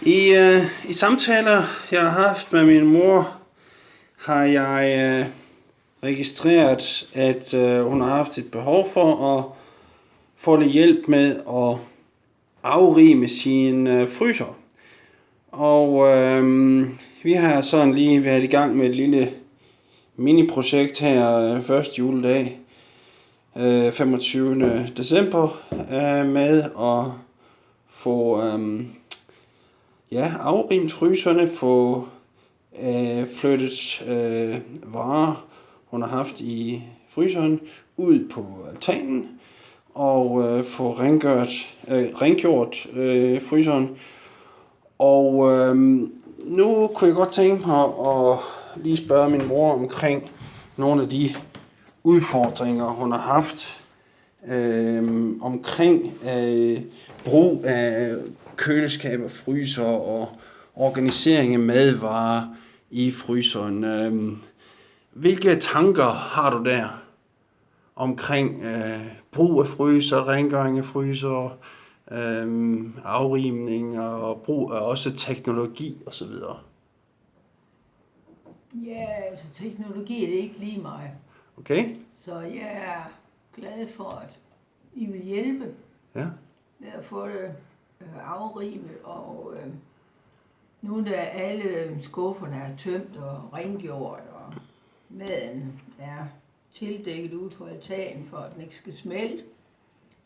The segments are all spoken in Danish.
I samtaler, jeg har haft med min mor, har jeg registreret, at hun har haft et behov for at få lidt hjælp med at afrime sin fryser. Og vi har sådan lige været i gang med et lille mini-projekt her første juledag, 25. december, med at få afrimet fryserne, få flyttet varer, hun har haft i fryseren, ud på altanen, og få rengjort fryseren. Og nu kunne jeg godt tænke mig at lige spørge min mor omkring nogle af de udfordringer, hun har haft omkring brug af køleskab og fryser og organisering af madvarer i fryseren. Hvilke tanker har du der omkring brug af fryser, rengøring af fryser, afrimning og brug af også teknologi osv.? Ja, altså teknologi er det ikke lige mig. Okay. Så jeg er glad for, at I vil hjælpe med at få det afrimet, og nu da alle skufferne er tømt og rengjort, og maden er tildækket ude på altanen, for at den ikke skal smelte,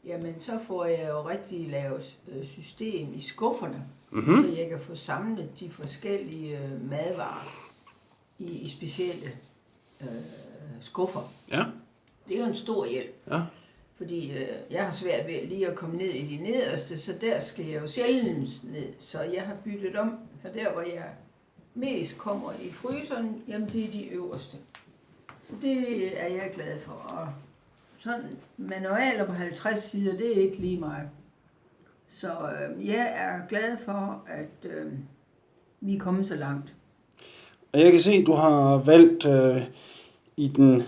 jamen så får jeg jo rigtig lavet system i skufferne, så jeg kan få samlet de forskellige madvarer i specielle skuffer. Ja. Det er jo en stor hjælp. Ja. Fordi jeg har svært ved lige at komme ned i de nederste, så der skal jeg jo sjældent ned. Så jeg har byttet om, og der hvor jeg mest kommer i fryseren, jamen det er de øverste. Så det er jeg glad for. Og sådan manualer på 50 sider, det er ikke lige mig. Så jeg er glad for, at vi er kommet så langt. Og jeg kan se, at du har valgt i den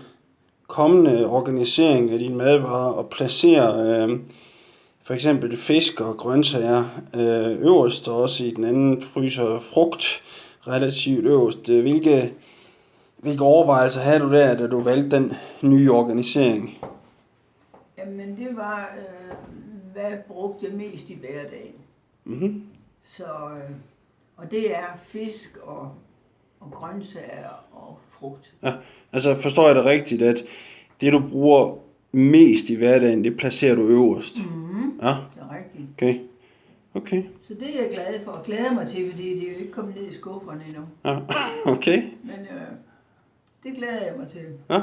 kommende organisering af dine madvarer at placere for eksempel fisk og grøntsager øverst, og også i den anden fryser frugt relativt øverst. Hvilke overvejelser havde du der, da du valgte den nye organisering? Jamen det var, hvad brugte jeg mest i hverdagen. Mm-hmm. Så, og det er fisk og grøntsager og frugt. Ja, altså forstår jeg det rigtigt, at det du bruger mest i hverdagen, det placerer du øverst? Mm-hmm. Ja, det er rigtigt. Okay. Så det er jeg glad for, og glæder mig til, fordi det er jo ikke kommet ned i skufferne endnu. Ja, okay. Men det glæder jeg mig til. Ja.